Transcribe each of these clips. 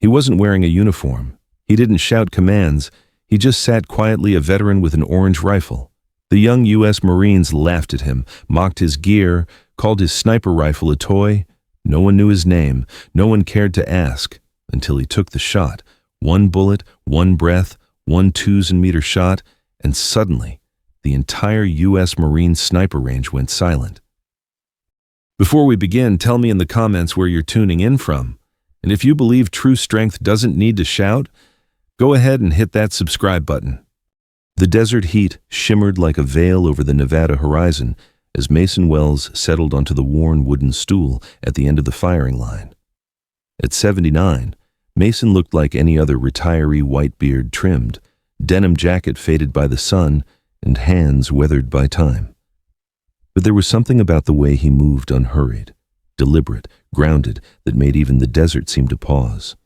He wasn't wearing a uniform. He didn't shout commands. He just sat quietly, a veteran with an orange rifle. The young U.S. Marines laughed at him, mocked his gear, called his sniper rifle a toy. No one knew his name. No one cared to ask until he took the shot. One bullet, one breath, 1 2-meter shot, and suddenly, the entire U.S. Marine sniper range went silent. Before we begin, tell me in the comments where you're tuning in from. And if you believe true strength doesn't need to shout, go ahead and hit that subscribe button. The desert heat shimmered like a veil over the Nevada horizon as Mason Wells settled onto the worn wooden stool at the end of the firing line. At 79, Mason looked like any other retiree, white beard trimmed, denim jacket faded by the sun, and hands weathered by time. But there was something about the way he moved, unhurried, deliberate, grounded, that made even the desert seem to pause.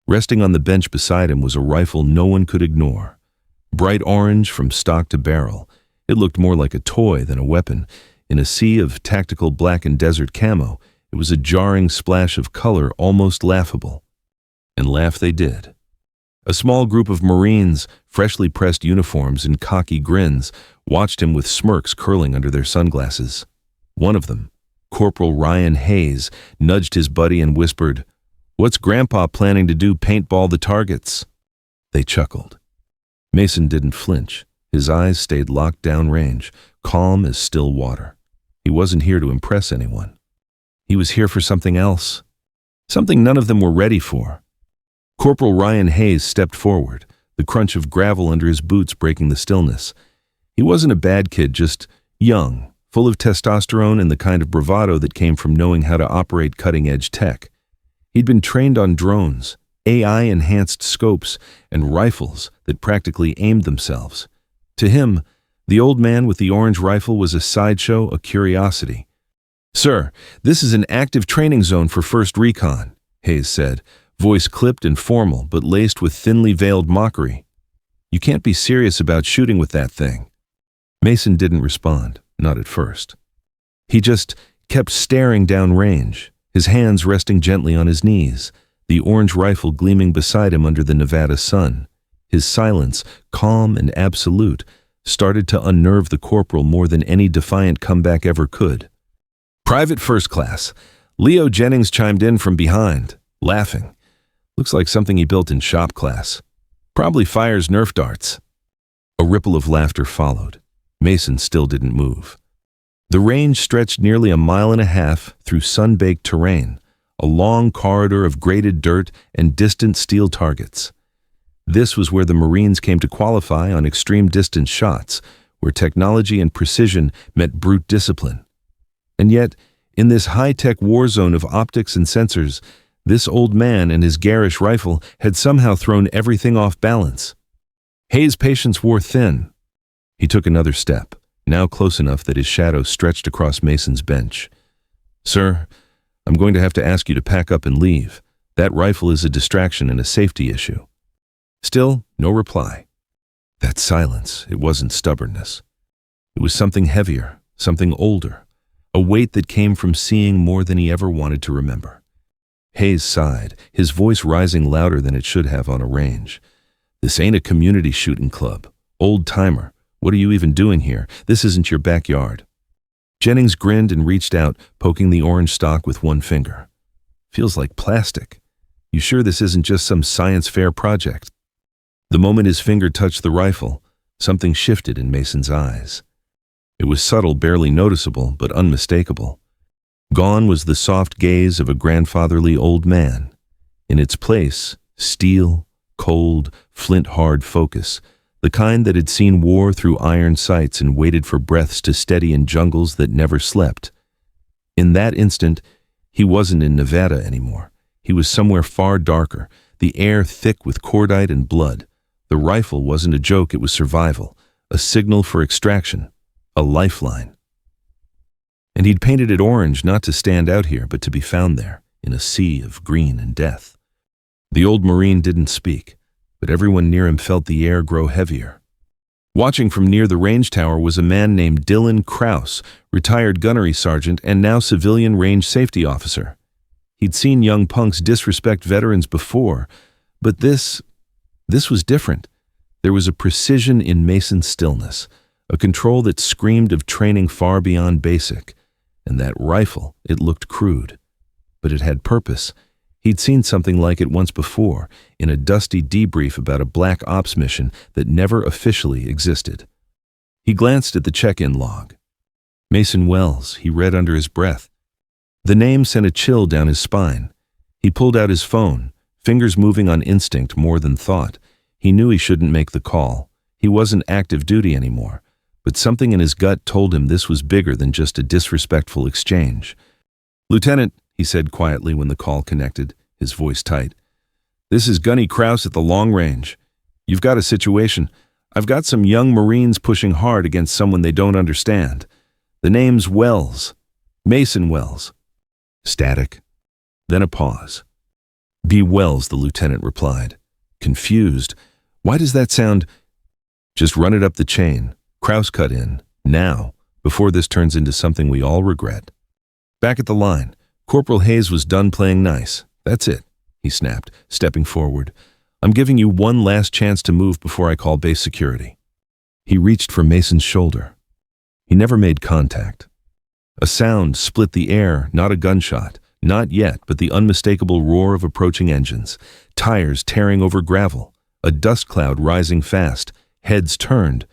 Resting on the bench beside him was a rifle no one could ignore. Bright orange from stock to barrel, it looked more like a toy than a weapon. In a sea of tactical black and desert camo, it was a jarring splash of color, almost laughable. And laugh they did. A small group of Marines, freshly pressed uniforms and cocky grins, watched him with smirks curling under their sunglasses. One of them, Corporal Ryan Hayes, nudged his buddy and whispered, "What's Grandpa planning to do, paintball the targets?" They chuckled. Mason didn't flinch. His eyes stayed locked down range, calm as still water. He wasn't here to impress anyone. He was here for something else. Something none of them were ready for. Corporal Ryan Hayes stepped forward, the crunch of gravel under his boots breaking the stillness. He wasn't a bad kid, just young, full of testosterone and the kind of bravado that came from knowing how to operate cutting-edge tech. He'd been trained on drones, AI-enhanced scopes, and rifles that practically aimed themselves. To him, the old man with the orange rifle was a sideshow, a curiosity. "Sir, this is an active training zone for 1st Recon," Hayes said, voice clipped and formal but laced with thinly veiled mockery. "You can't be serious about shooting with that thing." Mason didn't respond, not at first. He just kept staring down range, his hands resting gently on his knees, the orange rifle gleaming beside him under the Nevada sun. His silence, calm and absolute, started to unnerve the corporal more than any defiant comeback ever could. "Private First Class." Leo Jennings chimed in from behind, laughing. "Looks like something he built in shop class. Probably fires Nerf darts." A ripple of laughter followed. Mason still didn't move. The range stretched nearly 1.5 miles through sun-baked terrain, a long corridor of graded dirt and distant steel targets. This was where the Marines came to qualify on extreme distance shots, where technology and precision met brute discipline. And yet, in this high-tech war zone of optics and sensors, this old man and his garish rifle had somehow thrown everything off balance. Hayes' patience wore thin. He took another step, now close enough that his shadow stretched across Mason's bench. "Sir, I'm going to have to ask you to pack up and leave. That rifle is a distraction and a safety issue." Still, no reply. That silence, it wasn't stubbornness. It was something heavier, something older, a weight that came from seeing more than he ever wanted to remember. Hayes sighed, his voice rising louder than it should have on a range. "This ain't a community shooting club. Old timer, what are you even doing here? This isn't your backyard." Jennings grinned and reached out, poking the orange stock with one finger. "Feels like plastic. You sure this isn't just some science fair project?" The moment his finger touched the rifle, something shifted in Mason's eyes. It was subtle, barely noticeable, but unmistakable. Gone was the soft gaze of a grandfatherly old man. In its place, steel, cold, flint-hard focus, the kind that had seen war through iron sights and waited for breaths to steady in jungles that never slept. In that instant, he wasn't in Nevada anymore. He was somewhere far darker, the air thick with cordite and blood. The rifle wasn't a joke, it was survival, a signal for extraction, a lifeline. And he'd painted it orange not to stand out here, but to be found there, in a sea of green and death. The old Marine didn't speak, but everyone near him felt the air grow heavier. Watching from near the range tower was a man named Dylan Krause, retired gunnery sergeant and now civilian range safety officer. He'd seen young punks disrespect veterans before, but this was different. There was a precision in Mason's stillness, a control that screamed of training far beyond basic. And that rifle, it looked crude, but it had purpose. He'd seen something like it once before, in a dusty debrief about a black ops mission that never officially existed. He glanced at the check-in log. Mason Wells, he read under his breath. The name sent a chill down his spine. He pulled out his phone, fingers moving on instinct more than thought. He knew he shouldn't make the call. He wasn't active duty anymore, but something in his gut told him this was bigger than just a disrespectful exchange. "Lieutenant," he said quietly when the call connected, his voice tight. "This is Gunny Kraus at the long range. You've got a situation. I've got some young Marines pushing hard against someone they don't understand. The name's Wells. Mason Wells." Static. Then a pause. "B. Wells," the lieutenant replied. Confused. "Why does that sound—" "Just run it up the chain." Kraus cut in. "Now, before this turns into something we all regret." Back at the line, Corporal Hayes was done playing nice. "That's it," he snapped, stepping forward. "I'm giving you one last chance to move before I call base security." He reached for Mason's shoulder. He never made contact. A sound split the air, not a gunshot. Not yet, but the unmistakable roar of approaching engines. Tires tearing over gravel. A dust cloud rising fast. Heads turned.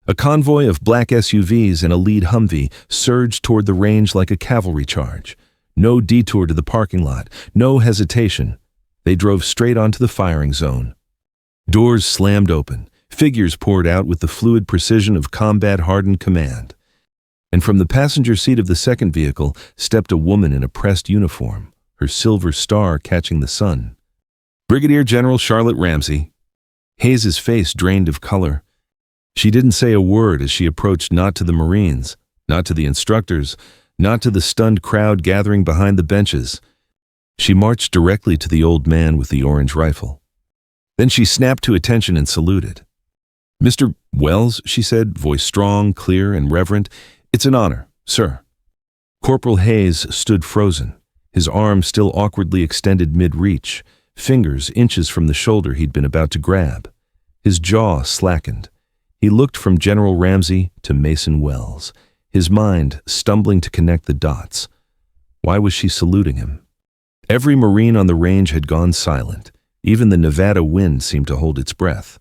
A convoy of black SUVs and a lead Humvee surged toward the range like a cavalry charge. No detour to the parking lot. No hesitation. They drove straight onto the firing zone. Doors slammed open. Figures poured out with the fluid precision of combat-hardened command. And from the passenger seat of the second vehicle stepped a woman in a pressed uniform, her silver star catching the sun. "Brigadier General Charlotte Ramsey." Hayes's face drained of color. She didn't say a word as she approached, not to the Marines, not to the instructors, not to the stunned crowd gathering behind the benches. She marched directly to the old man with the orange rifle. Then she snapped to attention and saluted. "Mr. Wells," she said, voice strong, clear, and reverent. "It's an honor, sir." Corporal Hayes stood frozen, his arm still awkwardly extended mid-reach, fingers inches from the shoulder he'd been about to grab. His jaw slackened. He looked from General Ramsey to Mason Wells, his mind stumbling to connect the dots. Why was she saluting him? Every Marine on the range had gone silent. Even the Nevada wind seemed to hold its breath.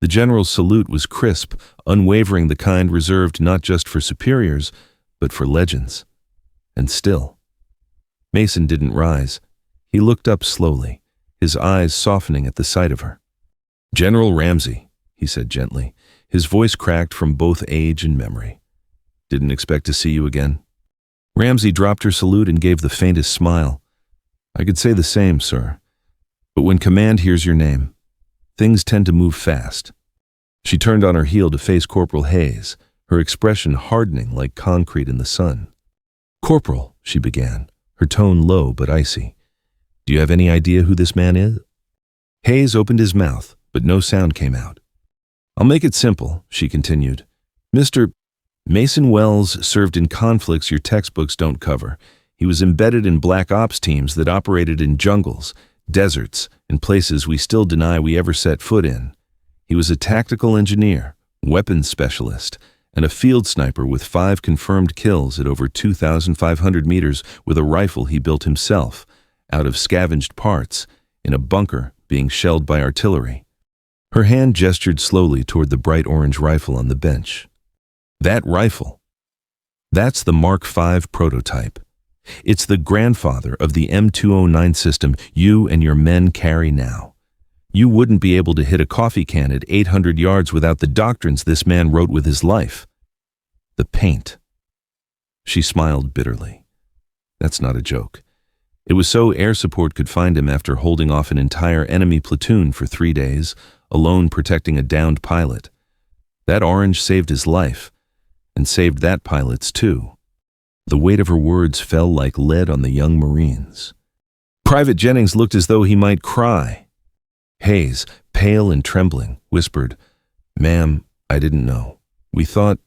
The general's salute was crisp, unwavering, the kind reserved not just for superiors, but for legends. And still, Mason didn't rise. He looked up slowly, his eyes softening at the sight of her. "General Ramsey," he said gently, his voice cracked from both age and memory. "Didn't expect to see you again." Ramsey dropped her salute and gave the faintest smile. "I could say the same, sir. But when command hears your name, things tend to move fast." She turned on her heel to face Corporal Hayes, her expression hardening like concrete in the sun. "Corporal," she began, her tone low but icy. "Do you have any idea who this man is?" Hayes opened his mouth, but no sound came out. "I'll make it simple," she continued. "Mr. Mason Wells served in conflicts your textbooks don't cover. He was embedded in black ops teams that operated in jungles, deserts, and places we still deny we ever set foot in. He was a tactical engineer, weapons specialist, and a field sniper with 5 confirmed kills at over 2,500 meters with a rifle he built himself, out of scavenged parts, in a bunker being shelled by artillery." Her hand gestured slowly toward the bright orange rifle on the bench. "That rifle, that's the Mark V prototype. It's the grandfather of the M209 system you and your men carry now. You wouldn't be able to hit a coffee can at 800 yards without the doctrines this man wrote with his life. The paint." She smiled bitterly. That's not a joke. It was so air support could find him after holding off an entire enemy platoon for 3 days, alone protecting a downed pilot. That orange saved his life, and saved that pilot's too. The weight of her words fell like lead on the young Marines. Private Jennings looked as though he might cry. Hayes, pale and trembling, whispered, "Ma'am, I didn't know. We thought—"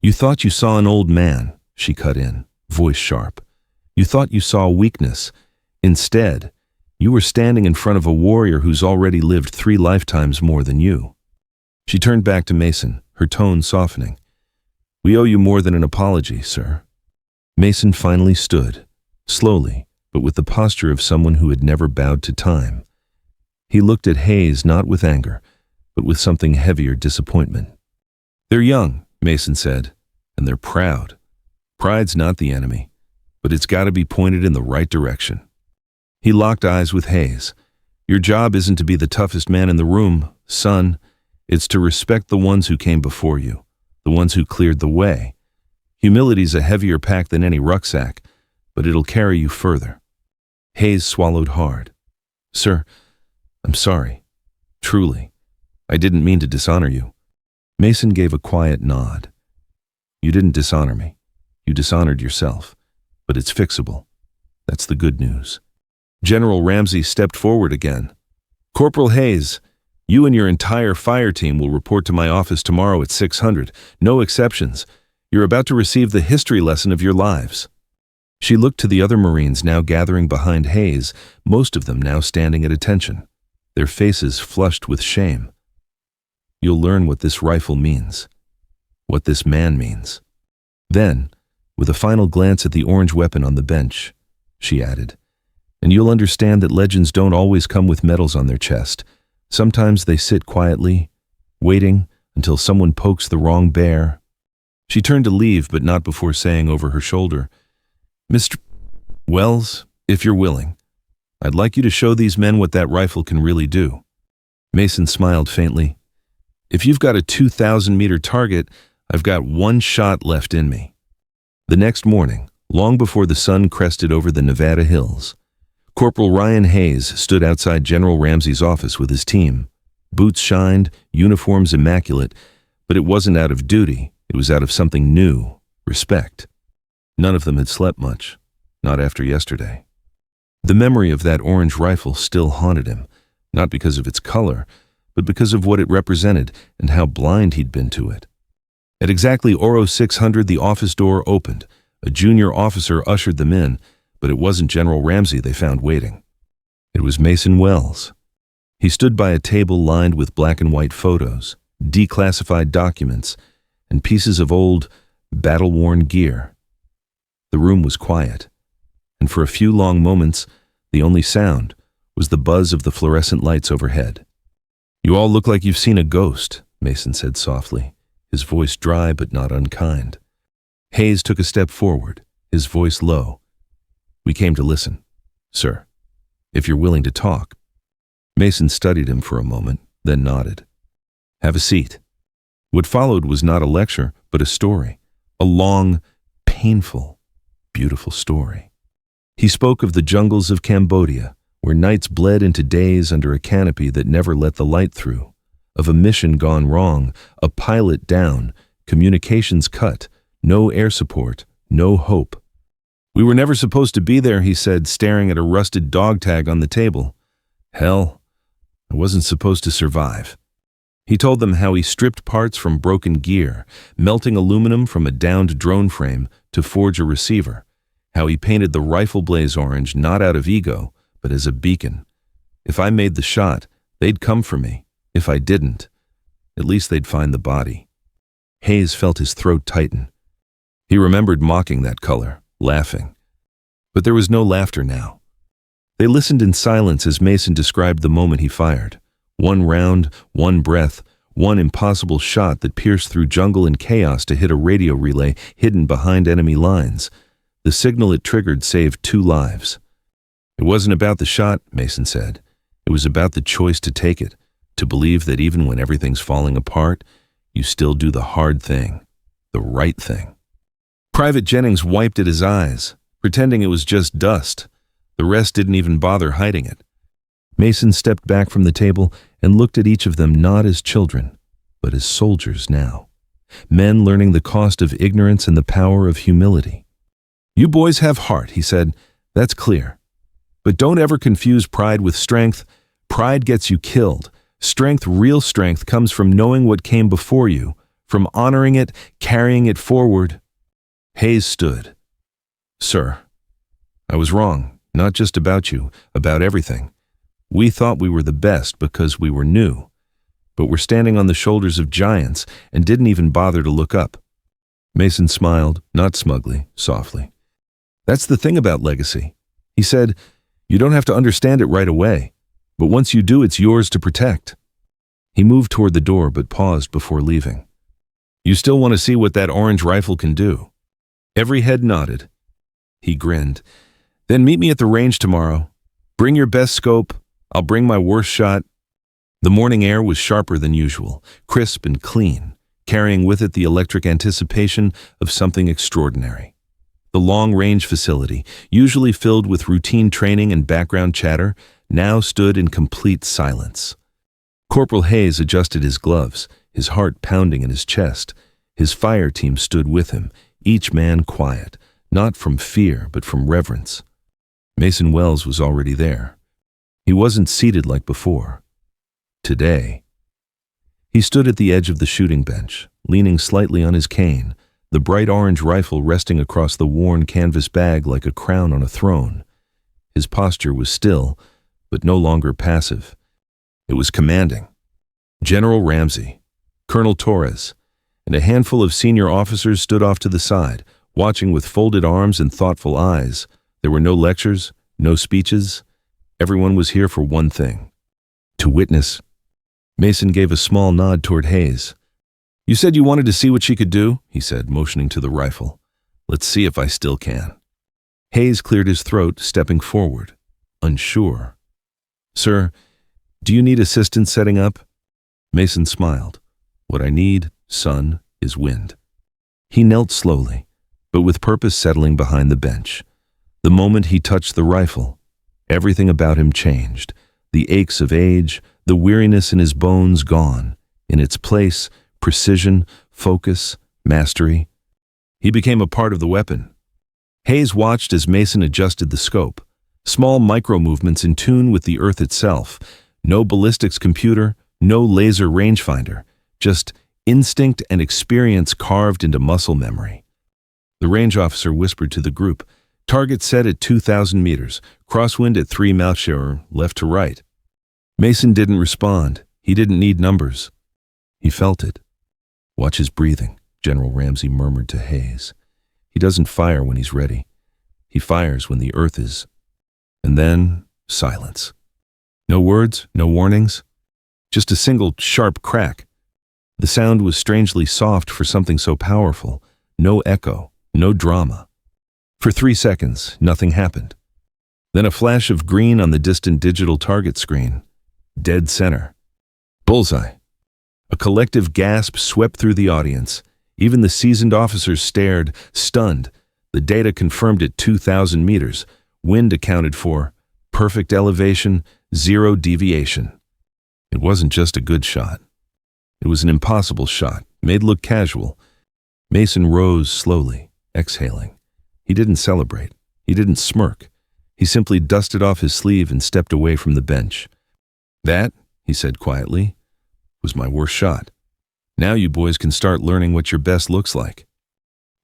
"You thought you saw an old man," she cut in, voice sharp. You thought you saw weakness. Instead, you were standing in front of a warrior who's already lived 3 lifetimes more than you. She turned back to Mason, her tone softening. We owe you more than an apology, sir. Mason finally stood, slowly, but with the posture of someone who had never bowed to time. He looked at Hayes not with anger, but with something heavier disappointment. They're young, Mason said, and they're proud. Pride's not the enemy, but it's got to be pointed in the right direction. He locked eyes with Hayes. Your job isn't to be the toughest man in the room, son. It's to respect the ones who came before you, the ones who cleared the way. Humility's a heavier pack than any rucksack, but it'll carry you further. Hayes swallowed hard. Sir, I'm sorry. Truly. I didn't mean to dishonor you. Mason gave a quiet nod. You didn't dishonor me. You dishonored yourself. But it's fixable. That's the good news. General Ramsey stepped forward again. Corporal Hayes, you and your entire fire team will report to my office tomorrow at 600. No exceptions. You're about to receive the history lesson of your lives. She looked to the other Marines now gathering behind Hayes, most of them now standing at attention, their faces flushed with shame. You'll learn what this rifle means, what this man means. Then, with a final glance at the orange weapon on the bench, she added, and you'll understand that legends don't always come with medals on their chest. Sometimes they sit quietly, waiting until someone pokes the wrong bear. She turned to leave, but not before saying over her shoulder, Mr. Wells, if you're willing, I'd like you to show these men what that rifle can really do. Mason smiled faintly. If you've got a 2,000-meter target, I've got 1 shot left in me. The next morning, long before the sun crested over the Nevada hills, Corporal Ryan Hayes stood outside General Ramsey's office with his team. Boots shined, uniforms immaculate, but it wasn't out of duty, it was out of something new, respect. None of them had slept much, not after yesterday. The memory of that orange rifle still haunted him, not because of its color, but because of what it represented and how blind he'd been to it. At exactly Oro 600, the office door opened. A junior officer ushered them in, but it wasn't General Ramsey they found waiting. It was Mason Wells. He stood by a table lined with black and white photos, declassified documents, and pieces of old, battle-worn gear. The room was quiet, and for a few long moments, the only sound was the buzz of the fluorescent lights overhead. You all look like you've seen a ghost, Mason said softly, his voice dry but not unkind. Hayes took a step forward, his voice low. We came to listen, sir, if you're willing to talk. Mason studied him for a moment, then nodded. Have a seat. What followed was not a lecture, but a story, a long, painful, beautiful story. He spoke of the jungles of Cambodia, where nights bled into days under a canopy that never let the light through, of a mission gone wrong, a pilot down, communications cut, no air support, no hope. We were never supposed to be there, he said, staring at a rusted dog tag on the table. Hell, I wasn't supposed to survive. He told them how he stripped parts from broken gear, melting aluminum from a downed drone frame to forge a receiver, how he painted the rifle blaze orange not out of ego, but as a beacon. If I made the shot, they'd come for me. If I didn't, at least they'd find the body. Hayes felt his throat tighten. He remembered mocking that color, laughing. But there was no laughter now. They listened in silence as Mason described the moment he fired. 1 round, 1 breath, 1 impossible shot that pierced through jungle and chaos to hit a radio relay hidden behind enemy lines. The signal it triggered saved 2 lives. It wasn't about the shot, Mason said. It was about the choice to take it, to believe that even when everything's falling apart, you still do the hard thing, the right thing. Private Jennings wiped at his eyes, pretending it was just dust. The rest didn't even bother hiding it. Mason stepped back from the table and looked at each of them not as children, but as soldiers now. Men learning the cost of ignorance and the power of humility. You boys have heart, he said. That's clear. But don't ever confuse pride with strength. Pride gets you killed. Strength, real strength, comes from knowing what came before you, from honoring it, carrying it forward. Hayes stood. Sir, I was wrong, not just about you, about everything. We thought we were the best because we were new, but we're standing on the shoulders of giants and didn't even bother to look up." Mason smiled, not smugly, softly. "That's the thing about legacy," he said. "You don't have to understand it right away, but once you do, it's yours to protect." He moved toward the door but paused before leaving. "You still want to see what that orange rifle can do?" Every head nodded. He grinned. "Then meet me at the range tomorrow. Bring your best scope. I'll bring my worst shot." The morning air was sharper than usual, crisp and clean, carrying with it the electric anticipation of something extraordinary. The long-range facility, usually filled with routine training and background chatter, now stood in complete silence. Corporal Hayes adjusted his gloves, his heart pounding in his chest. His fire team stood with him, each man quiet, not from fear but from reverence. Mason Wells was already there. He wasn't seated like before. Today. He stood at the edge of the shooting bench, leaning slightly on his cane, the bright orange rifle resting across the worn canvas bag like a crown on a throne. His posture was still, but no longer passive. It was commanding. General Ramsey, Colonel Torres, and a handful of senior officers stood off to the side, watching with folded arms and thoughtful eyes. There were no lectures, no speeches. Everyone was here for one thing: to witness. Mason gave a small nod toward Hayes. "You said you wanted to see what she could do," he said, motioning to the rifle. "Let's see if I still can." Hayes cleared his throat, stepping forward, unsure. "Sir, do you need assistance setting up?" Mason smiled. "What I need, son, is wind." He knelt slowly, but with purpose, settling behind the bench. The moment he touched the rifle, everything about him changed. The aches of age, the weariness in his bones gone. In its place, precision, focus, mastery. He became a part of the weapon. Hayes watched as Mason adjusted the scope. Small micro-movements in tune with the earth itself. No ballistics computer, no laser rangefinder. Just instinct and experience carved into muscle memory. The range officer whispered to the group, "Target set at 2,000 meters, crosswind at 3 miles or left to right." Mason didn't respond. He didn't need numbers. He felt it. "Watch his breathing," General Ramsey murmured to Hayes. "He doesn't fire when he's ready. He fires when the earth is." And then, silence. No words, no warnings. Just a single sharp crack. The sound was strangely soft for something so powerful. No echo, no drama. For 3 seconds, nothing happened. Then a flash of green on the distant digital target screen. Dead center. Bullseye. A collective gasp swept through the audience. Even the seasoned officers stared, stunned. The data confirmed at 2,000 meters. Wind accounted for. Perfect elevation, 0 deviation. It wasn't just a good shot. It was an impossible shot, made look casual. Mason rose slowly, exhaling. He didn't celebrate. He didn't smirk. He simply dusted off his sleeve and stepped away from the bench. "That," he said quietly, "was my worst shot. Now you boys can start learning what your best looks like."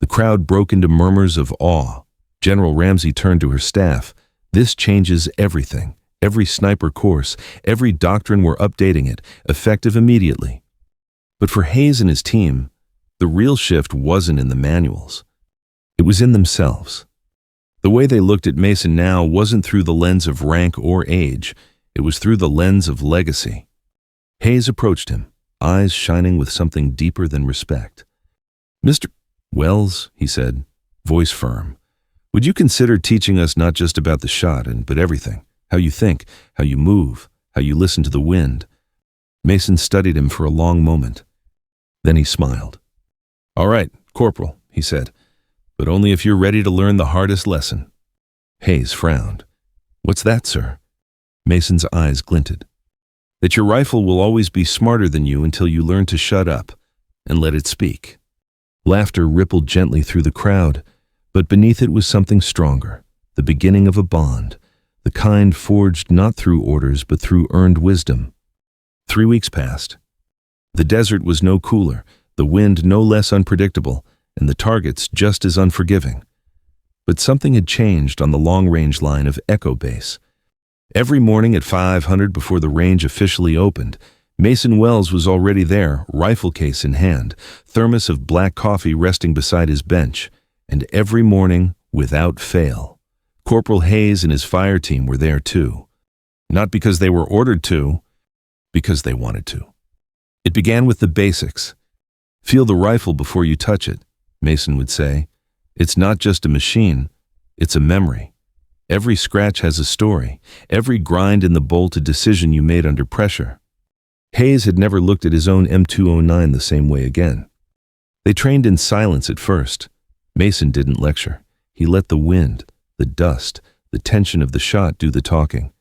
The crowd broke into murmurs of awe. General Ramsey turned to her staff. "This changes everything. Every sniper course, every doctrine, we're updating it, effective immediately." But for Hayes and his team, the real shift wasn't in the manuals. It was in themselves. The way they looked at Mason now wasn't through the lens of rank or age. It was through the lens of legacy. Hayes approached him, eyes shining with something deeper than respect. "Mr. Wells," he said, voice firm, "would you consider teaching us not just about the shot, but everything? How you think, how you move, how you listen to the wind?" Mason studied him for a long moment. Then he smiled. "All right, Corporal," he said, "but only if you're ready to learn the hardest lesson." Hayes frowned. "What's that, sir?" Mason's eyes glinted. "That your rifle will always be smarter than you until you learn to shut up and let it speak." Laughter rippled gently through the crowd, but beneath it was something stronger, the beginning of a bond, the kind forged not through orders but through earned wisdom. 3 weeks passed. The desert was no cooler, the wind no less unpredictable, and the targets just as unforgiving. But something had changed on the long-range line of Echo Base. Every morning at 500 before the range officially opened, Mason Wells was already there, rifle case in hand, thermos of black coffee resting beside his bench, and every morning, without fail, Corporal Hayes and his fire team were there too. Not because they were ordered to, because they wanted to. It began with the basics. Feel the rifle before you touch it, Mason would say. It's not just a machine, it's a memory. Every scratch has a story, every grind in the bolt a decision you made under pressure. Hayes had never looked at his own M209 the same way again. They trained in silence at first. Mason didn't lecture. He let the wind, the dust, the tension of the shot do the talking.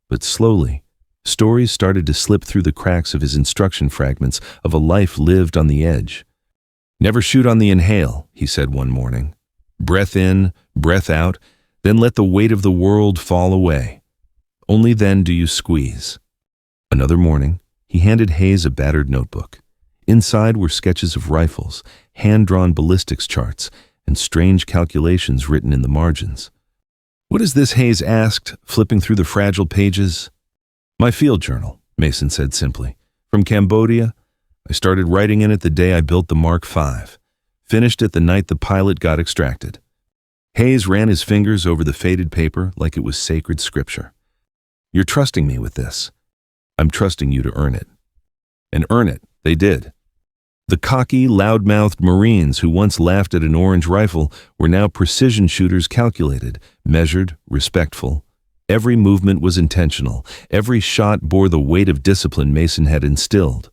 But slowly, stories started to slip through the cracks of his instruction fragments of a life lived on the edge. Never shoot on the inhale, he said one morning. Breath in, breath out, then let the weight of the world fall away. Only then do you squeeze. Another morning, he handed Hayes a battered notebook. Inside were sketches of rifles, hand-drawn ballistics charts, and strange calculations written in the margins. "What is this?" Hayes asked, flipping through the fragile pages. "My field journal," Mason said simply. "From Cambodia. I started writing in it the day I built the Mark V. Finished it the night the pilot got extracted." Hayes ran his fingers over the faded paper like it was sacred scripture. "You're trusting me with this. I'm trusting you to earn it." And earn it, they did. The cocky, loud-mouthed Marines who once laughed at an orange rifle were now precision shooters, calculated, measured, respectful. Every movement was intentional. Every shot bore the weight of discipline Mason had instilled.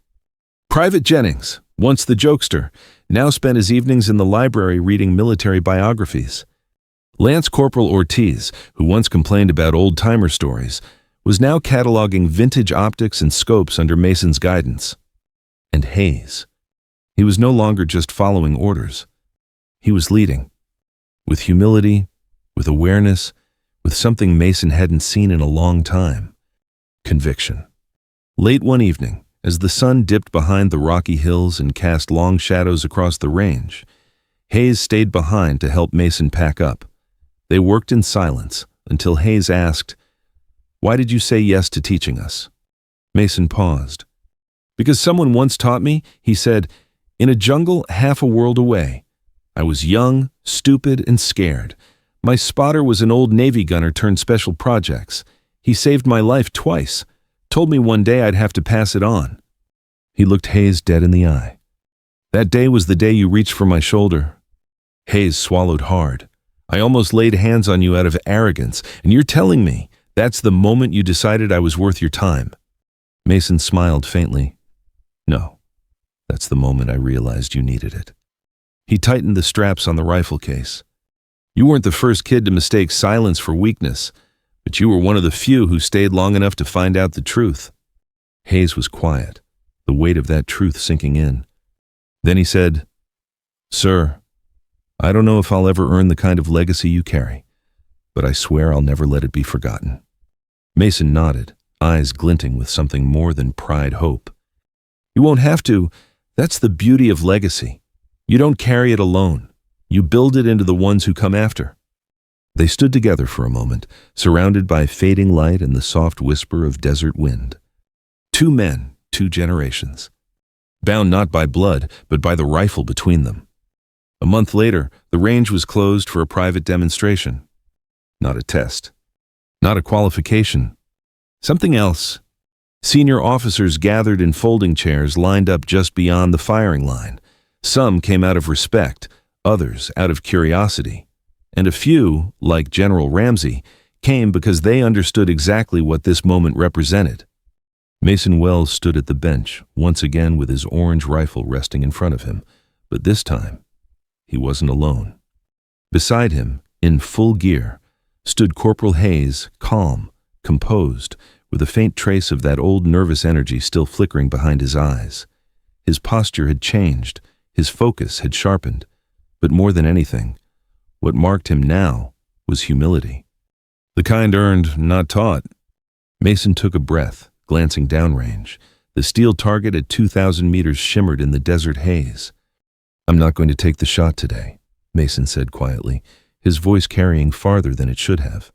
Private Jennings, once the jokester, now spent his evenings in the library reading military biographies. Lance Corporal Ortiz, who once complained about old-timer stories, was now cataloging vintage optics and scopes under Mason's guidance. And Hayes. He was no longer just following orders. He was leading. With humility, with awareness, with something Mason hadn't seen in a long time. Conviction. Late one evening, as the sun dipped behind the rocky hills and cast long shadows across the range, Hayes stayed behind to help Mason pack up. They worked in silence until Hayes asked, "Why did you say yes to teaching us?" Mason paused. "Because someone once taught me," he said, "in a jungle half a world away. I was young, stupid, and scared. My spotter was an old Navy gunner turned special projects. He saved my life twice, told me one day I'd have to pass it on." He looked Hayes dead in the eye. "That day was the day you reached for my shoulder." Hayes swallowed hard. "I almost laid hands on you out of arrogance, and you're telling me that's the moment you decided I was worth your time." Mason smiled faintly. "No, that's the moment I realized you needed it." He tightened the straps on the rifle case. "You weren't the first kid to mistake silence for weakness, but you were one of the few who stayed long enough to find out the truth." Hayes was quiet, the weight of that truth sinking in. Then he said, "Sir, I don't know if I'll ever earn the kind of legacy you carry, but I swear I'll never let it be forgotten." Mason nodded, eyes glinting with something more than pride hope. "You won't have to. That's the beauty of legacy. You don't carry it alone. You build it into the ones who come after." They stood together for a moment, surrounded by fading light and the soft whisper of desert wind. Two men, two generations. Bound not by blood, but by the rifle between them. A month later, the range was closed for a private demonstration. Not a test. Not a qualification. Something else. Senior officers gathered in folding chairs lined up just beyond the firing line. Some came out of respect, others out of curiosity. And a few, like General Ramsey, came because they understood exactly what this moment represented. Mason Wells stood at the bench, once again with his orange rifle resting in front of him, but this time, he wasn't alone. Beside him, in full gear, stood Corporal Hayes, calm, composed, with a faint trace of that old nervous energy still flickering behind his eyes. His posture had changed, his focus had sharpened, but more than anything, what marked him now was humility. The kind earned, not taught. Mason took a breath, glancing downrange. The steel target at 2,000 meters shimmered in the desert haze. "I'm not going to take the shot today," Mason said quietly, his voice carrying farther than it should have.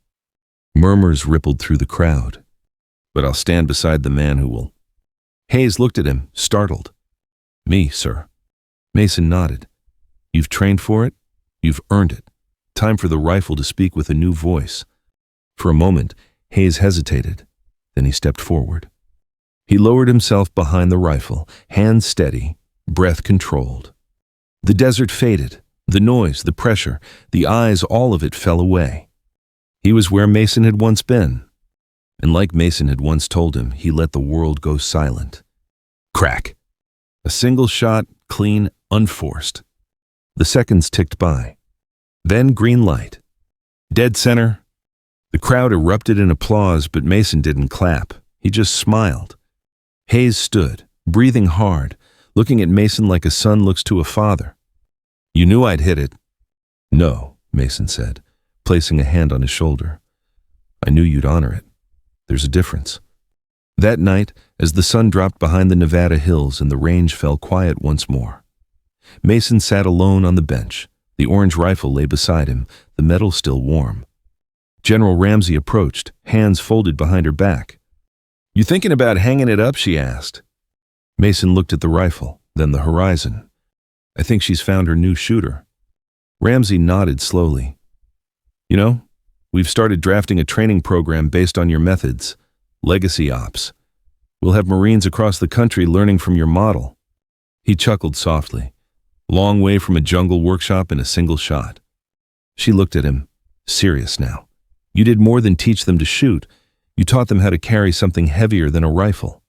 Murmurs rippled through the crowd. But I'll stand beside the man who will. Hayes looked at him, startled. Me, sir. Mason nodded. You've trained for it. You've earned it. Time for the rifle to speak with a new voice. For a moment, Hayes hesitated. Then he stepped forward. He lowered himself behind the rifle, hands steady, breath controlled. The desert faded. The noise, the pressure, the eyes, all of it fell away. He was where Mason had once been. And like Mason had once told him, he let the world go silent. Crack. A single shot, clean, unforced. The seconds ticked by. Then green light. Dead center. The crowd erupted in applause, but Mason didn't clap. He just smiled. Hayes stood, breathing hard, looking at Mason like a son looks to a father. You knew I'd hit it. No, Mason said, placing a hand on his shoulder. I knew you'd honor it. There's a difference. That night, as the sun dropped behind the Nevada hills and the range fell quiet once more, Mason sat alone on the bench. The orange rifle lay beside him, the metal still warm. General Ramsey approached, hands folded behind her back. You thinking about hanging it up? She asked. Mason looked at the rifle, then the horizon. I think she's found her new shooter. Ramsey nodded slowly. You know, we've started drafting a training program based on your methods. Legacy ops. We'll have Marines across the country learning from your model. He chuckled softly. Long way from a jungle workshop in a single shot. She looked at him, serious now. You did more than teach them to shoot. You taught them how to carry something heavier than a rifle.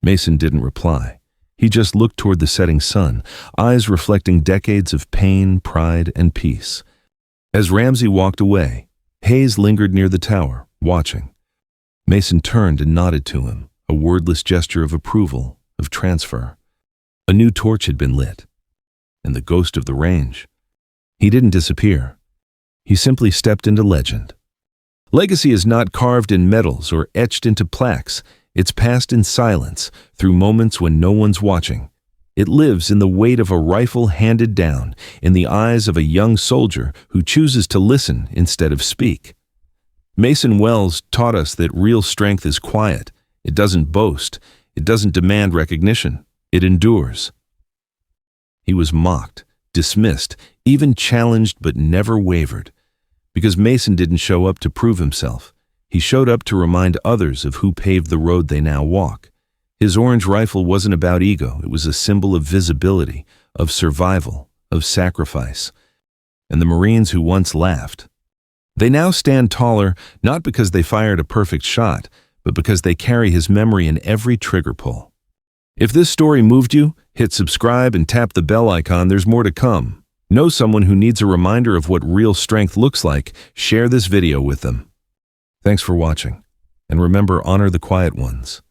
Mason didn't reply. He just looked toward the setting sun, eyes reflecting decades of pain, pride, and peace. As Ramsey walked away, Hayes lingered near the tower, watching. Mason turned and nodded to him, a wordless gesture of approval, of transfer. A new torch had been lit. And the ghost of the range. He didn't disappear. He simply stepped into legend. Legacy is not carved in metals or etched into plaques. It's passed in silence, through moments when no one's watching. It lives in the weight of a rifle handed down, in the eyes of a young soldier who chooses to listen instead of speak. Mason Wells taught us that real strength is quiet. It doesn't boast. It doesn't demand recognition. It endures. He was mocked, dismissed, even challenged, but never wavered. Because Mason didn't show up to prove himself. He showed up to remind others of who paved the road they now walk. His orange rifle wasn't about ego. It was a symbol of visibility, of survival, of sacrifice. And the Marines who once laughed, they now stand taller, not because they fired a perfect shot, but because they carry his memory in every trigger pull. If this story moved you, hit subscribe and tap the bell icon. There's more to come. Know someone who needs a reminder of what real strength looks like. Share this video with them. Thanks for watching. And remember, honor the quiet ones.